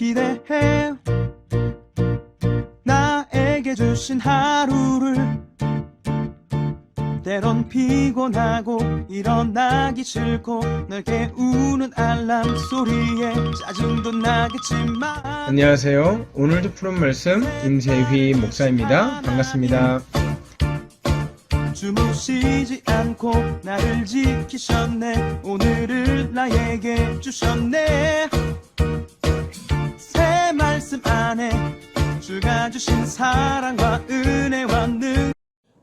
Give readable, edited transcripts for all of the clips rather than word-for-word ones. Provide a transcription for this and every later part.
기대해. 나에게 주신 하루를 때론 피곤하고 일어나기 싫고 널 깨우는 알람 소리에 짜증도 나겠지만 안녕하세요. 오늘도 푸른 말씀 임세휘 목사입니다. 반갑습니다. 주무시지 않고 나를 지키셨네. 오늘을 나에게 주셨네. 새 말씀 안에 주가 주신 사랑과 은혜와 능.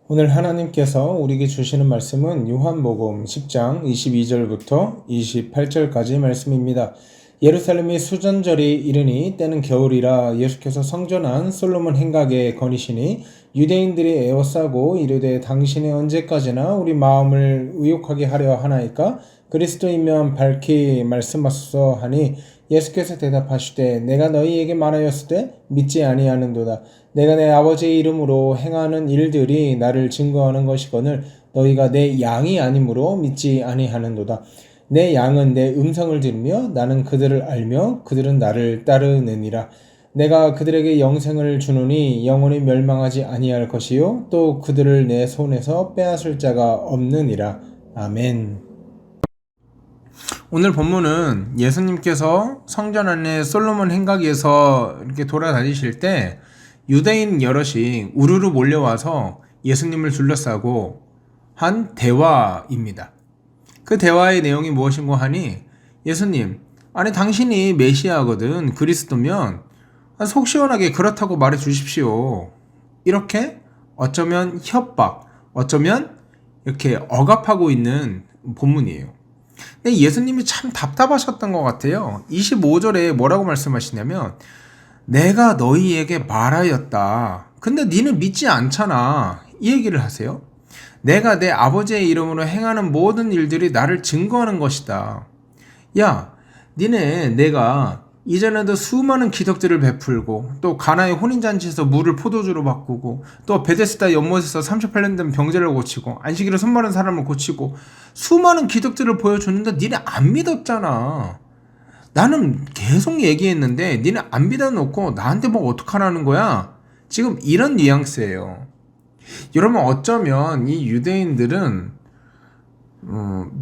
오늘 하나님께서 우리에게 주시는 말씀은 요한복음 10장 22절부터 28절까지 말씀입니다. 예루살렘이 수전절이 이르니 때는 겨울이라 예수께서 성전 안 솔로몬 행각에 거니시니 유대인들이 에워싸고 이르되 당신이 언제까지나 우리 마음을 의욕하게 하려 하나이까? 그리스도이면 밝히 말씀하소서 하니 예수께서 대답하시되 내가 너희에게 말하였으되 믿지 아니하는도다. 내가 내 아버지의 이름으로 행하는 일들이 나를 증거하는 것이거늘 너희가 내 양이 아니므로 믿지 아니하는도다. 내 양은 내 음성을 들으며 나는 그들을 알며 그들은 나를 따르느니라. 내가 그들에게 영생을 주노니 영원히 멸망하지 아니할 것이요 또 그들을 내 손에서 빼앗을 자가 없느니라. 아멘. 오늘 본문은 예수님께서 성전 안에 솔로몬 행각에서 이렇게 돌아다니실 때 유대인 여럿이 우르르 몰려와서 예수님을 둘러싸고 한 대화입니다. 그 대화의 내용이 무엇인고 하니 예수님, 아니 당신이 메시아거든 그리스도면 속 시원하게 그렇다고 말해 주십시오. 이렇게 어쩌면 협박, 어쩌면 이렇게 억압하고 있는 본문이에요. 근데 예수님이 참 답답하셨던 것 같아요. 25절에 뭐라고 말씀하시냐면 내가 너희에게 말하였다. 근데 니는 믿지 않잖아. 이 얘기를 하세요. 내가 내 아버지의 이름으로 행하는 모든 일들이 나를 증거하는 것이다. 야, 니네 내가 이전에도 수많은 기적들을 베풀고 또 가나의 혼인잔치에서 물을 포도주로 바꾸고 또 베데스다 연못에서 38년 된 병자를 고치고 안식일에 손 마른 사람을 고치고 수많은 기적들을 보여줬는데 니네 안 믿었잖아. 나는 계속 얘기했는데 니네 안 믿어놓고 나한테 뭐 어떡하라는 거야? 지금 이런 뉘앙스예요. 여러분 어쩌면 이 유대인들은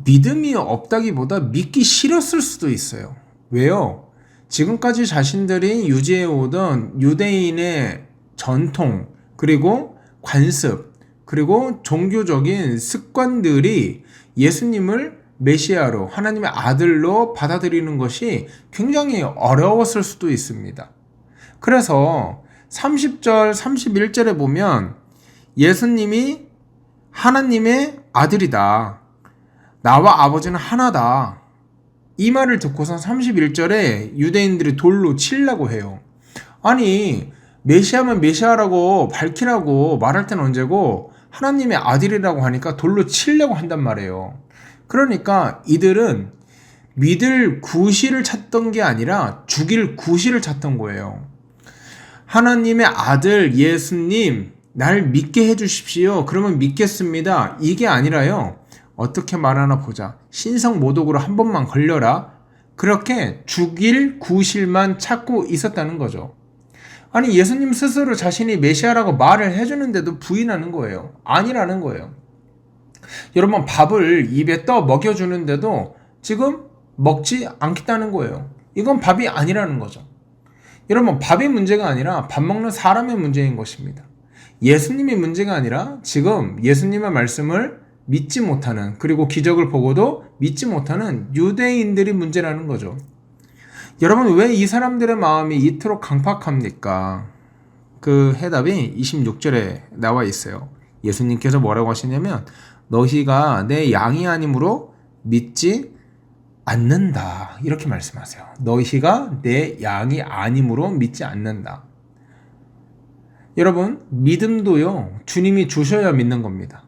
믿음이 없다기보다 믿기 싫었을 수도 있어요. 왜요? 지금까지 자신들이 유지해오던 유대인의 전통 그리고 관습 그리고 종교적인 습관들이 예수님을 메시아로 하나님의 아들로 받아들이는 것이 굉장히 어려웠을 수도 있습니다. 그래서 30절 31절에 보면 예수님이 하나님의 아들이다. 나와 아버지는 하나다. 이 말을 듣고선 31절에 유대인들이 돌로 치려고 해요. 아니 메시아면 메시아라고 밝히라고 말할 때는 언제고 하나님의 아들이라고 하니까 돌로 치려고 한단 말이에요. 그러니까 이들은 믿을 구실을 찾던 게 아니라 죽일 구실을 찾던 거예요. 하나님의 아들 예수님 날 믿게 해주십시오. 그러면 믿겠습니다. 이게 아니라요. 어떻게 말하나 보자. 신성모독으로 한 번만 걸려라. 그렇게 죽일 구실만 찾고 있었다는 거죠. 아니 예수님 스스로 자신이 메시아라고 말을 해주는데도 부인하는 거예요. 아니라는 거예요. 여러분 밥을 입에 떠 먹여주는데도 지금 먹지 않겠다는 거예요. 이건 밥이 아니라는 거죠. 여러분 밥이 문제가 아니라 밥 먹는 사람의 문제인 것입니다. 예수님이 문제가 아니라 지금 예수님의 말씀을 믿지 못하는 그리고 기적을 보고도 믿지 못하는 유대인들이 문제라는 거죠. 여러분 왜 이 사람들의 마음이 이토록 강팍합니까? 그 해답이 26절에 나와 있어요. 예수님께서 뭐라고 하시냐면 너희가 내 양이 아니므로 믿지 않는다. 이렇게 말씀하세요. 너희가 내 양이 아니므로 믿지 않는다. 여러분 믿음도요 주님이 주셔야 믿는 겁니다.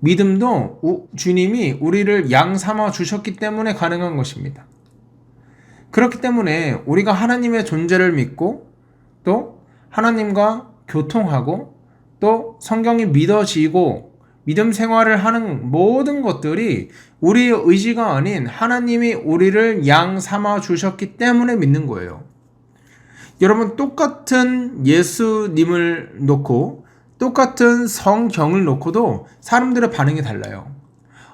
믿음도 주님이 우리를 양 삼아 주셨기 때문에 가능한 것입니다. 그렇기 때문에 우리가 하나님의 존재를 믿고 또 하나님과 교통하고 또 성경이 믿어지고 믿음 생활을 하는 모든 것들이 우리의 의지가 아닌 하나님이 우리를 양 삼아 주셨기 때문에 믿는 거예요. 여러분, 똑같은 예수님을 놓고 똑같은 성경을 놓고도 사람들의 반응이 달라요.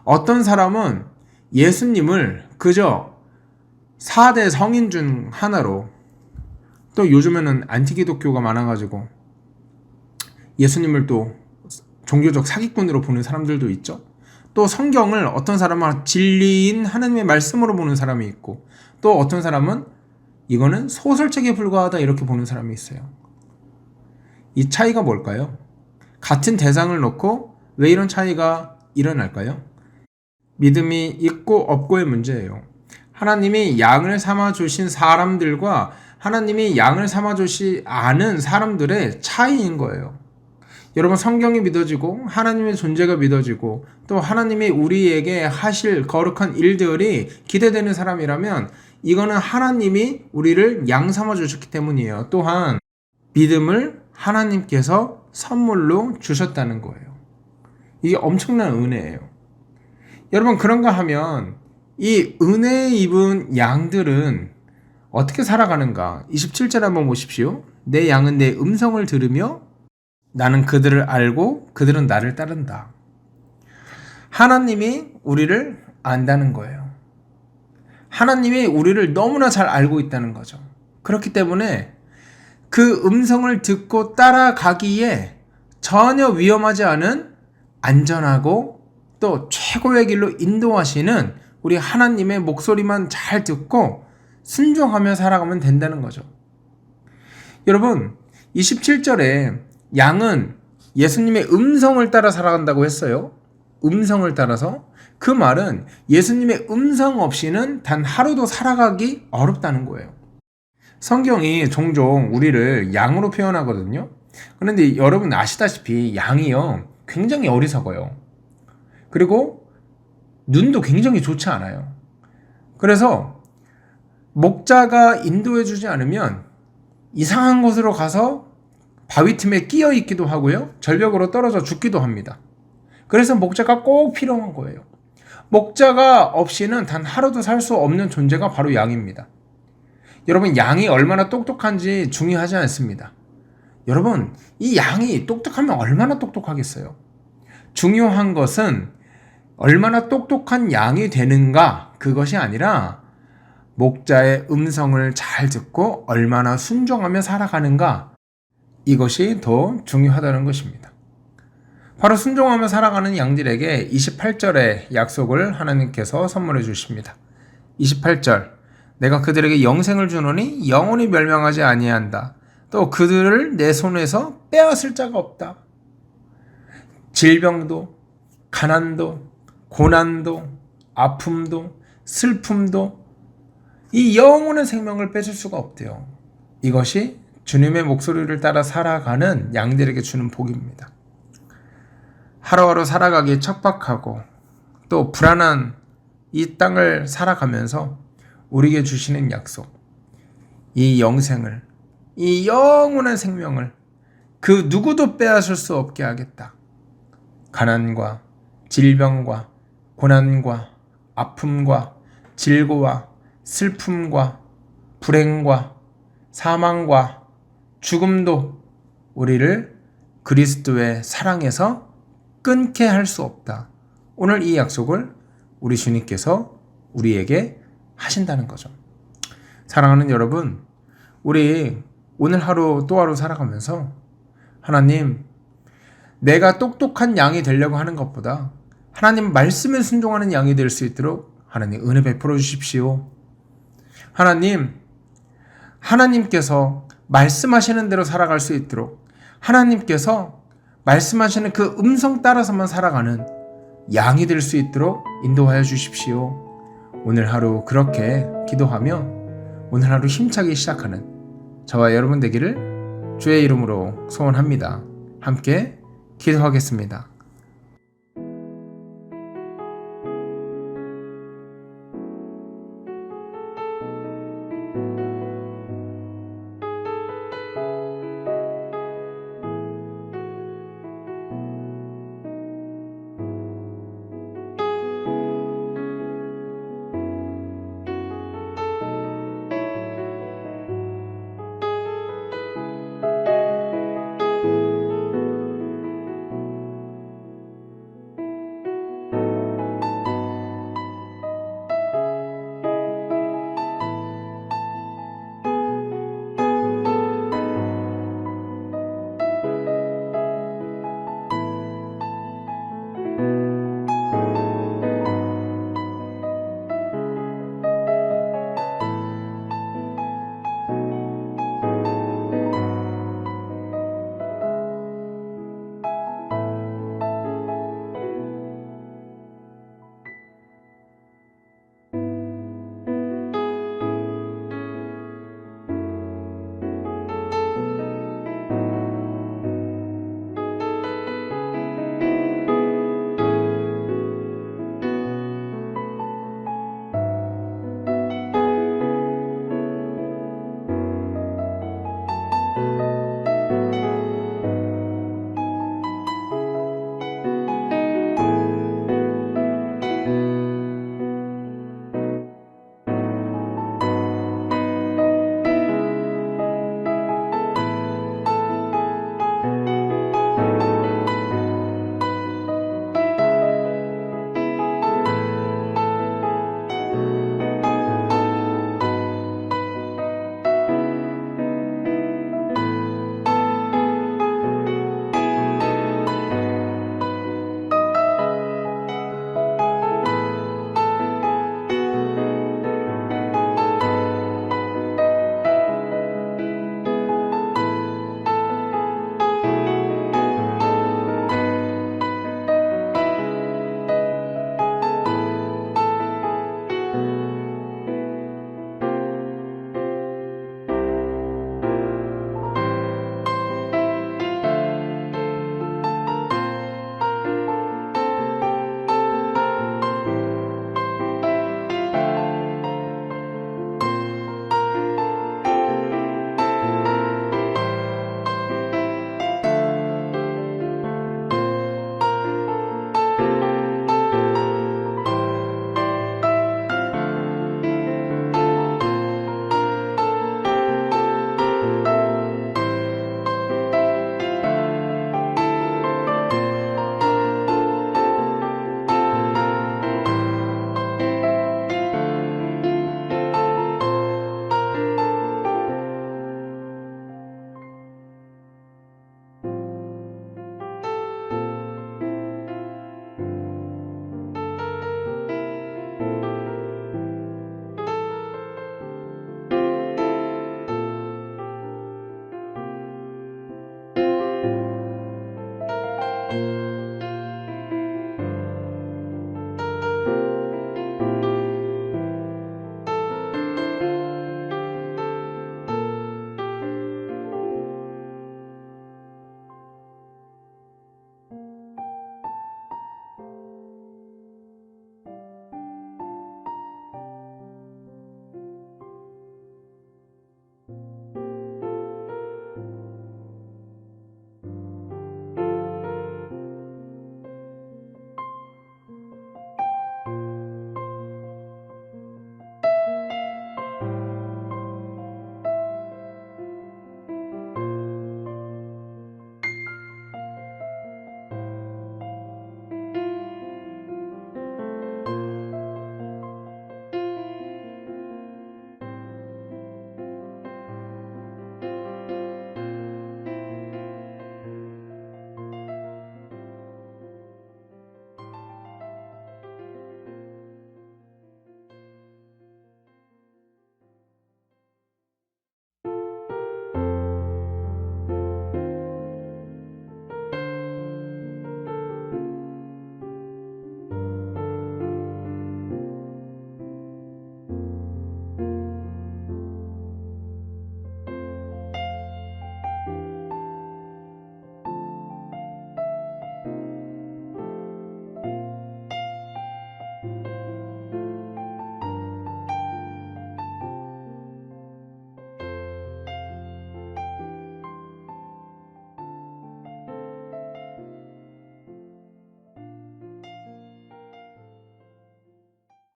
어떤 사람은 예수님을 그저 4대 성인 중 하나로, 또 요즘에는 안티기독교가 많아가지고 예수님을 또 종교적 사기꾼으로 보는 사람들도 있죠. 또 성경을 어떤 사람은 진리인 하나님의 말씀으로 보는 사람이 있고, 또 어떤 사람은 이거는 소설책에 불과하다 이렇게 보는 사람이 있어요. 이 차이가 뭘까요? 같은 대상을 놓고 왜 이런 차이가 일어날까요? 믿음이 있고 없고의 문제예요. 하나님이 양을 삼아 주신 사람들과 하나님이 양을 삼아 주시 않은 사람들의 차이인 거예요. 여러분, 성경이 믿어지고 하나님의 존재가 믿어지고 또 하나님이 우리에게 하실 거룩한 일들이 기대되는 사람이라면 이거는 하나님이 우리를 양 삼아 주셨기 때문이에요. 또한 믿음을 하나님께서 선물로 주셨다는 거예요. 이게 엄청난 은혜예요. 여러분, 그런가 하면 이 은혜 입은 양들은 어떻게 살아가는가? 27절 한번 보십시오. 내 양은 내 음성을 들으며 나는 그들을 알고 그들은 나를 따른다. 하나님이 우리를 안다는 거예요. 하나님이 우리를 너무나 잘 알고 있다는 거죠. 그렇기 때문에 그 음성을 듣고 따라가기에 전혀 위험하지 않은 안전하고 또 최고의 길로 인도하시는 우리 하나님의 목소리만 잘 듣고 순종하며 살아가면 된다는 거죠. 여러분, 27절에 양은 예수님의 음성을 따라 살아간다고 했어요. 음성을 따라서. 그 말은 예수님의 음성 없이는 단 하루도 살아가기 어렵다는 거예요. 성경이 종종 우리를 양으로 표현하거든요. 그런데 여러분 아시다시피 양이요, 굉장히 어리석어요. 그리고 눈도 굉장히 좋지 않아요. 그래서 목자가 인도해주지 않으면 이상한 곳으로 가서 바위 틈에 끼어 있기도 하고요, 절벽으로 떨어져 죽기도 합니다. 그래서 목자가 꼭 필요한 거예요. 목자가 없이는 단 하루도 살 수 없는 존재가 바로 양입니다. 여러분, 양이 얼마나 똑똑한지 중요하지 않습니다. 여러분, 이 양이 똑똑하면 얼마나 똑똑하겠어요? 중요한 것은 얼마나 똑똑한 양이 되는가, 그것이 아니라 목자의 음성을 잘 듣고 얼마나 순종하며 살아가는가, 이것이 더 중요하다는 것입니다. 바로 순종하며 살아가는 양들에게 28절의 약속을 하나님께서 선물해 주십니다. 28절, 내가 그들에게 영생을 주노니 영원히 멸망하지 아니한다. 또 그들을 내 손에서 빼앗을 자가 없다. 질병도, 가난도, 고난도, 아픔도, 슬픔도 이 영원한 생명을 뺏을 수가 없대요. 이것이 주님의 목소리를 따라 살아가는 양들에게 주는 복입니다. 하루하루 살아가기 척박하고 또 불안한 이 땅을 살아가면서 우리에게 주시는 약속, 이 영생을, 이 영원한 생명을 그 누구도 빼앗을 수 없게 하겠다. 가난과 질병과 고난과 아픔과 질고와 슬픔과 불행과 사망과 죽음도 우리를 그리스도의 사랑에서 끊게 할 수 없다. 오늘 이 약속을 우리 주님께서 우리에게 하신다는 거죠. 사랑하는 여러분, 우리 오늘 하루 또 하루 살아가면서 하나님, 내가 똑똑한 양이 되려고 하는 것보다 하나님 말씀에 순종하는 양이 될 수 있도록 하나님 은혜 베풀어 주십시오. 하나님, 하나님께서 말씀하시는 대로 살아갈 수 있도록 하나님께서 말씀하시는 그 음성 따라서만 살아가는 양이 될 수 있도록 인도하여 주십시오. 오늘 하루 그렇게 기도하며 오늘 하루 힘차게 시작하는 저와 여러분 되기를 주의 이름으로 소원합니다. 함께 기도하겠습니다.